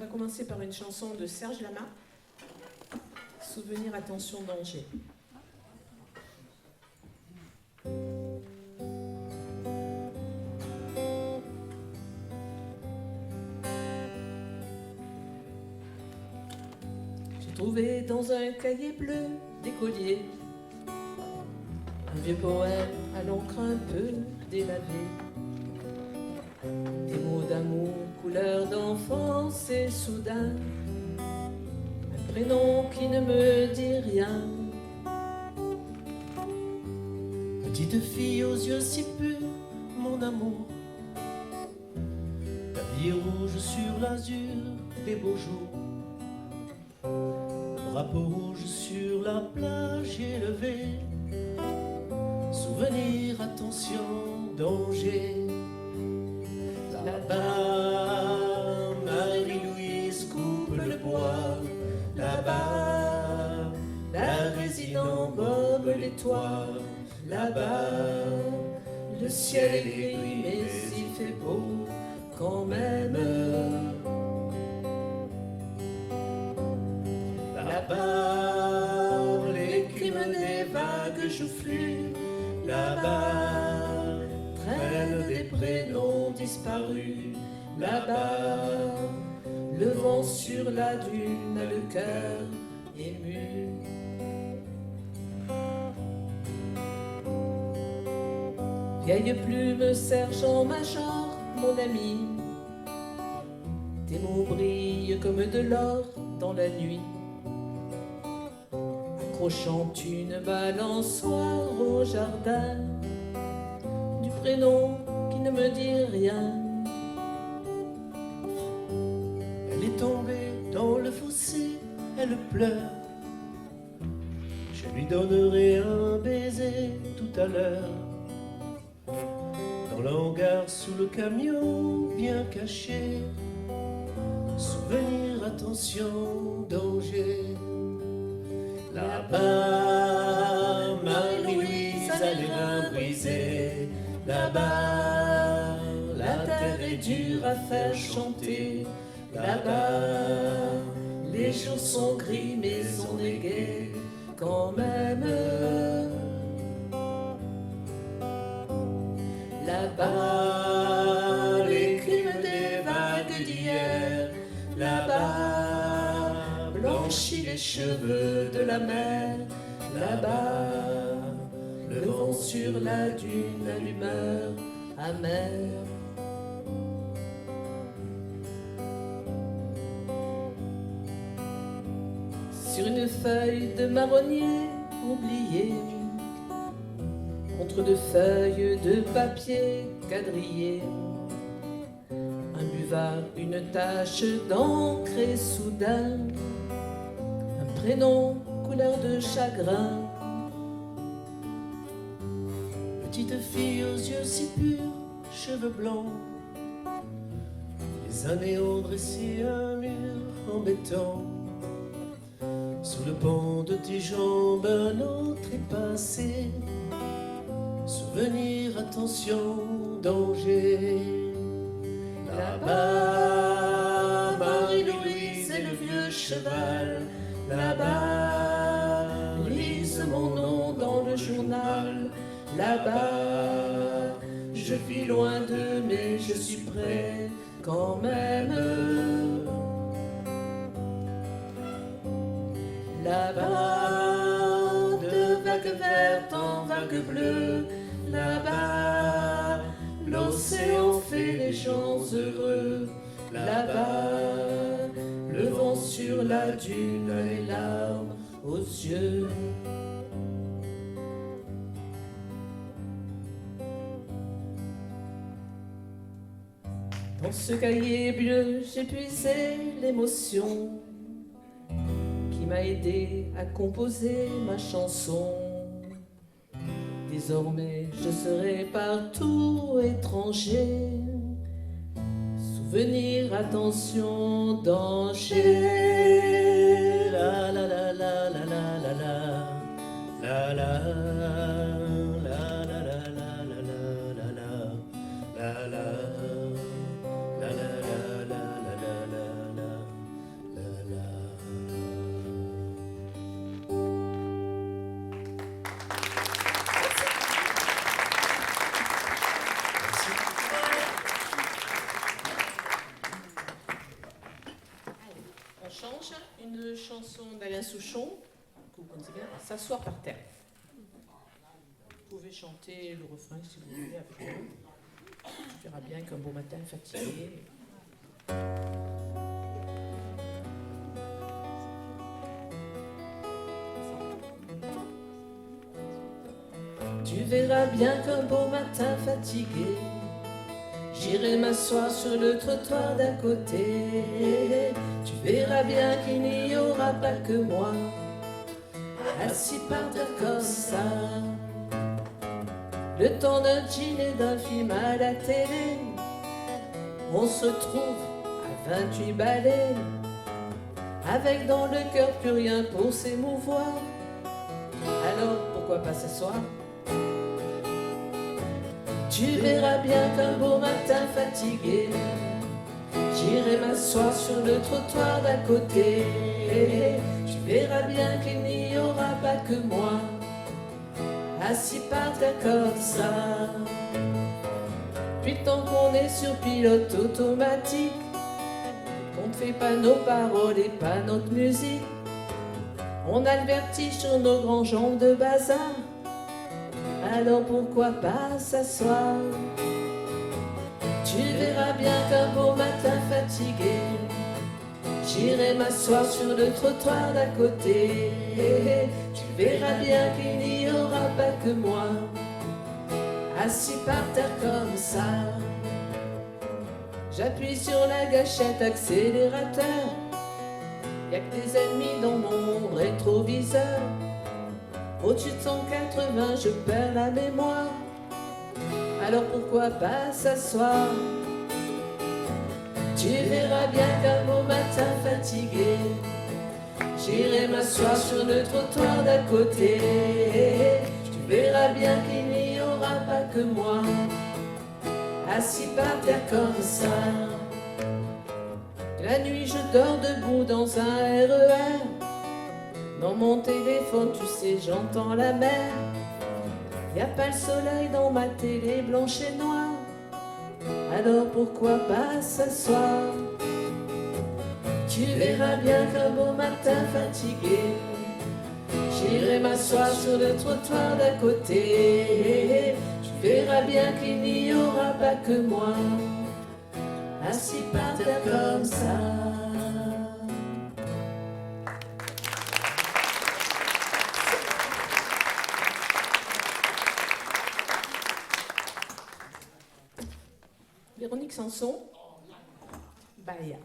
va commencer par une chanson de Serge Lama, Souvenir, attention, danger. J'ai trouvé dans un cahier bleu d'écolier un vieux poème à l'encre un peu délavé. Des mots d'amour, couleur d'enfance et soudain un prénom qui ne me dit rien. Petite fille aux yeux si purs, mon amour, la vie rouge sur l'azur des beaux jours, drapeau rouge sur la plage élevée, souvenir, attention, danger. Là-bas, Marie-Louise coupe le bois. Là-bas, La résident bombe les toits. Là-bas, le ciel est gris, mais il fait beau quand même. là-bas, l'écume des vagues joufflues. Là-bas, Prennent des prénoms disparus. Là-bas, le vent sur la dune a le cœur ému. Vieille plume, sergent-major, mon ami, tes mots brillent comme de l'or dans la nuit, accrochant une balançoire au jardin du prénom qui ne me dit rien. elle est tombée dans le fossé, elle pleure. Je lui donnerai un baiser tout à l'heure. Dans l'hangar sous le camion, bien caché. Souvenir, attention, danger. Là-bas, Marie-Louise a les reins brisés. Là-bas, la terre est dure à faire chanter. Là-bas, les jours sont gris mais on est gai quand même. Là-bas, les crimes des vagues d'hier. Là-bas, blanchit les cheveux de la mer. Là-bas, le vent sur la dune à l'humeur amère. Sur une feuille de marronnier oubliée, contre deux feuilles de papier quadrillé, un buvard, une tache d'encre et soudain un prénom couleur de chagrin. Petite fille aux yeux si purs, cheveux blancs. Les années ont dressé un mur en béton. Sous le pont de tes jambes, un autre est passé. Souvenir, attention, danger. Là-bas, Marie-Louise et le vieux cheval. Là-bas, Lise mon nom dans le journal. Là-bas, je vis loin d'eux mais je suis près quand même. Là-bas, de vagues vertes en vagues bleues. Là-bas, l'océan fait les gens heureux. Là-bas, le vent sur la dune a les larmes aux yeux. Dans ce cahier bleu, j'ai puisé l'émotion qui m'a aidé à composer ma chanson. Désormais, je serai partout étranger. Souvenir, attention, danger. la la la la la la la la la la la la la change. Une chanson d'Alain Souchon, que vous connaissez bien, S'asseoir par terre. Vous pouvez chanter le refrain si vous voulez avec nous. Tu verras bien qu'un beau matin fatigué. Tu verras bien qu'un beau matin fatigué, j'irai m'asseoir sur le trottoir d'à côté. Tu verras bien qu'il n'y aura pas que moi, assis par terre comme ça. Le temps d'un jean et d'un film à la télé, on se trouve à 28 balais, avec dans le cœur plus rien pour s'émouvoir. Alors pourquoi pas s'asseoir? Tu verras bien qu'un beau matin fatigué, j'irai m'asseoir sur le trottoir d'à côté. Tu verras bien qu'il n'y aura pas que moi, assis par terre comme ça. Puis tant qu'on est sur pilote automatique, qu'on ne fait pas nos paroles et pas notre musique, on a le vertige sur nos grands jambes de bazar. Alors pourquoi pas s'asseoir? Tu verras bien qu'un beau matin fatigué, j'irai m'asseoir sur le trottoir d'à côté. Tu verras bien qu'il n'y aura pas que moi, assis par terre comme ça. J'appuie sur la gâchette accélérateur, y'a que des ennemis dans mon rétroviseur. Au-dessus de 180, je perds la mémoire. Alors pourquoi pas s'asseoir? Tu verras bien qu'un beau matin fatigué, j'irai m'asseoir sur le trottoir d'à côté. Tu verras bien qu'il n'y aura pas que moi, assis par terre comme ça. La nuit je dors debout dans un RER. Dans mon téléphone, tu sais, j'entends la mer. Y'a pas le soleil dans ma télé blanche et noire. Alors pourquoi pas s'asseoir? Tu verras bien qu'un beau matin fatigué, j'irai m'asseoir sur le trottoir d'à côté. Tu verras bien qu'il n'y aura pas que moi, assis par terre comme ça. Véronique Sanson, Bahia.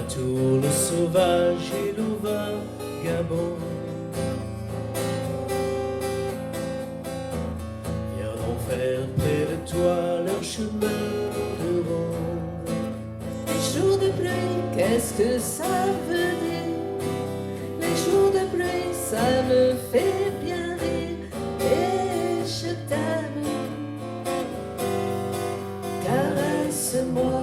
tout le sauvage et le vagabond. Viendront faire près de toi leur chemin de ronde. Les jours de pluie, qu'est-ce que ça veut dire? Les jours de pluie, ça me fait bien rire. Et je t'aime, caresse-moi.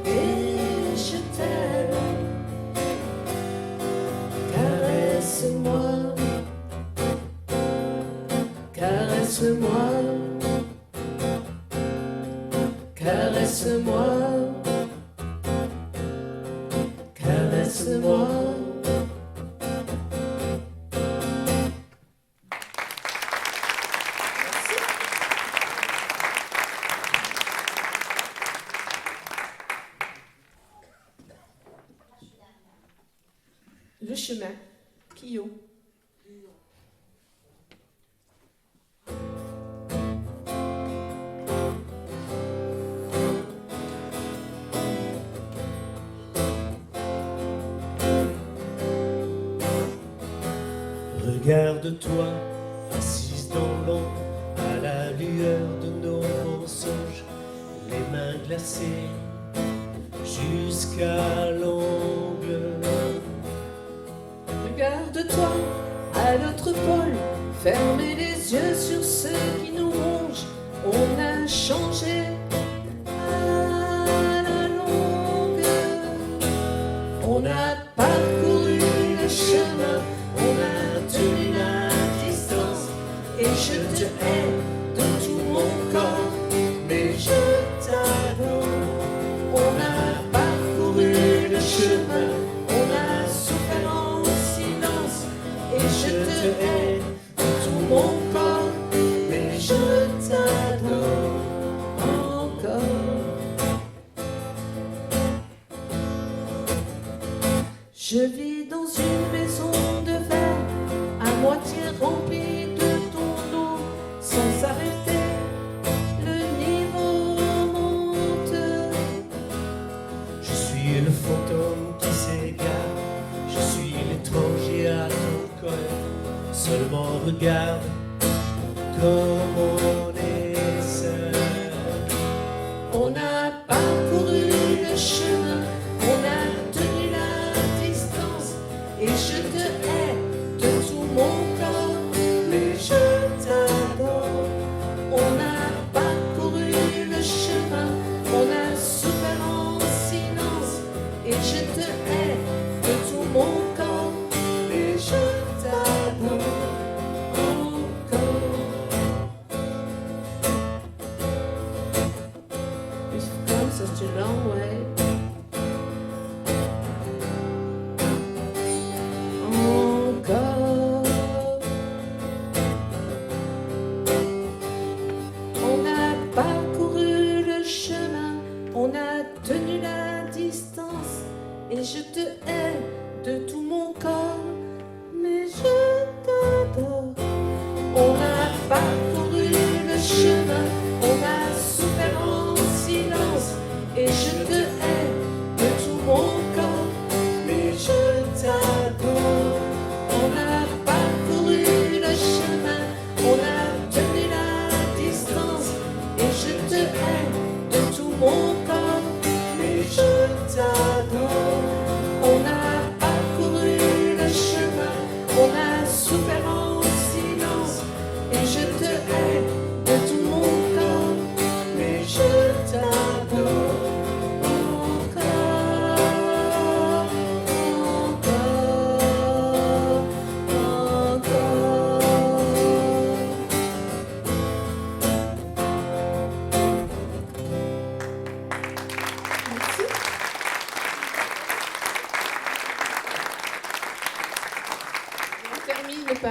Et je t'aime, caresse-moi, caresse-moi, caresse-moi, caresse-moi. Le chemin, Kyo. Regarde-toi, assise dans l'ombre, à la lueur de nos mensonges, les mains glacées jusqu'à l'ongle. Regarde-toi à l'autre pôle, fermez les yeux sur ceux qui nous rongent. On a changé à la longue, on a parcouru le chemin, on a tenu la distance. Et je te hais de tout mon corps, mais je t'adore. On a parcouru le chemin, on a souffert en silence. Et je te hais de tout mon corps, mais je t'adore encore. Je vis dans une maison de verre, à moitié remplie de ton eau, sans s'arrêter, le niveau monte. Je suis le fantôme qui s'égare, je suis l'étranger à ton cœur. Seulement regarde comme on est seul. On a parcouru le chemin, on a tenu la distance. Et je te hais de tout mon corps, mais je t'adore. On a parcouru le chemin, on a souffert en silence. Et je te hais de tout mon corps, mais je t'adore encore. We've come such a long way.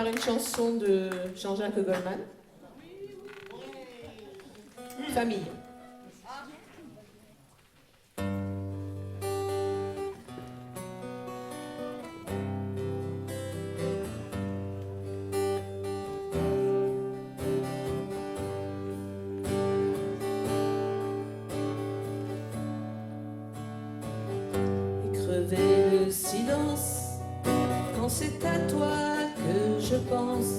par une chanson de Jean-Jacques Goldman. Famille. Crever le silence quand c'est à toi que je pense.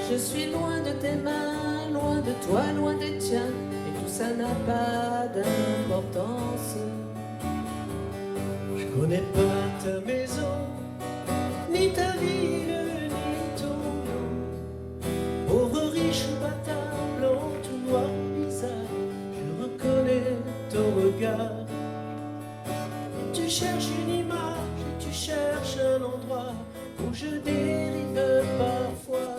Je suis loin de tes mains, loin de toi, loin des tiens, et tout ça n'a pas d'importance. Je connais pas ta maison, ni ta ville, ni ton nom. Pauvre, riche, bâtard, blanc, tout noir, bizarre, je reconnais ton regard. Tu cherches une image, tu cherches un endroit où je dérive parfois.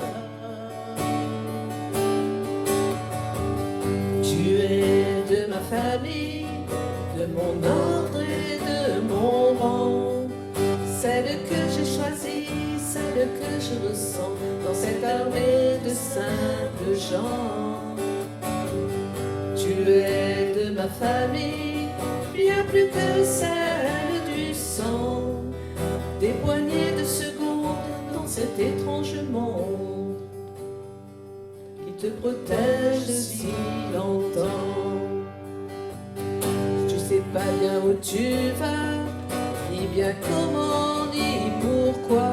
Tu es de ma famille, de mon ordre et de mon rang, celle que j'ai choisie, celle que je ressens dans cette armée de simples gens. Tu es de ma famille, bien plus que celle du sang, des poignées de secondes dans cet étrange monde qui te protège si longtemps. Tu sais pas bien où tu vas, ni bien comment, ni pourquoi.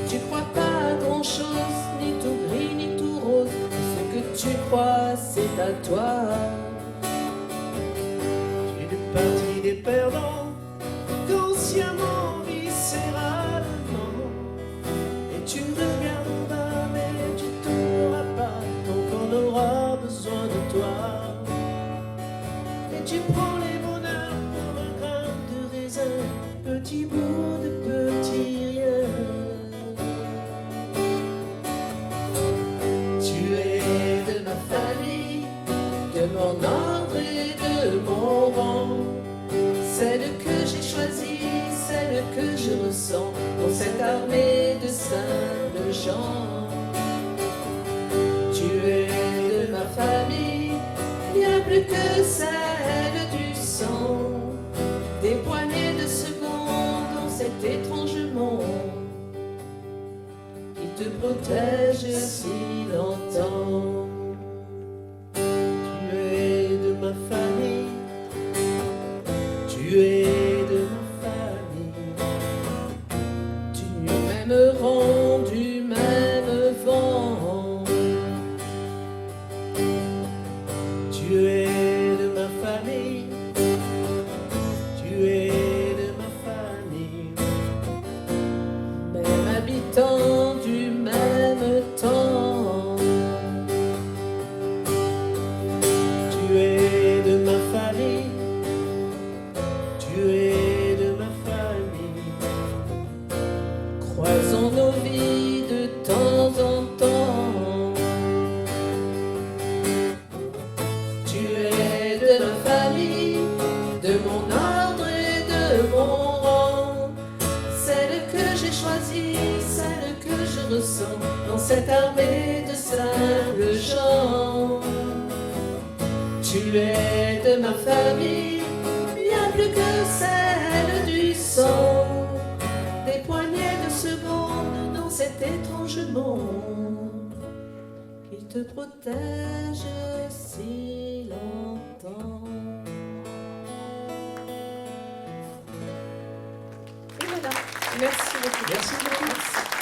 Tu crois pas à grand chose, ni tout gris, ni tout rose. Ce que tu crois, c'est à toi. Tu es parti des perdants, consciemment, viscéralement. Et tu regarderas, mais tu t'oublieras pas, tant qu'on aura besoin de toi. Et tu prends les bonheurs comme un grain de raisin, petit bout de petit rien. Tu es de ma famille, de mon ordre et de mon rang, celle que j'ai choisie, celle que je ressens dans cette armée de simples gens. Tu es de ma famille, bien plus que celle du sang, des poignées de secondes dans cet étrange monde qui te protège si longtemps. Tu es de ma famille, tu es de ma famille. Du même rang, du même vent. Tu es de ma famille, tu es de ma famille. Même habitant du même temps. Tu es de ma famille, tu es de ma famille. Croisons nos vies de temps en temps. Tu es de ma famille, de mon ordre et de mon rang, celle que j'ai choisie, celle que je ressens dans cette armée de simples gens. Tu es de ma famille, bien plus que celle du sang, des poignées de secondes dans cet étrange monde qui te protège si longtemps. Et voilà, merci beaucoup. Merci beaucoup. Merci.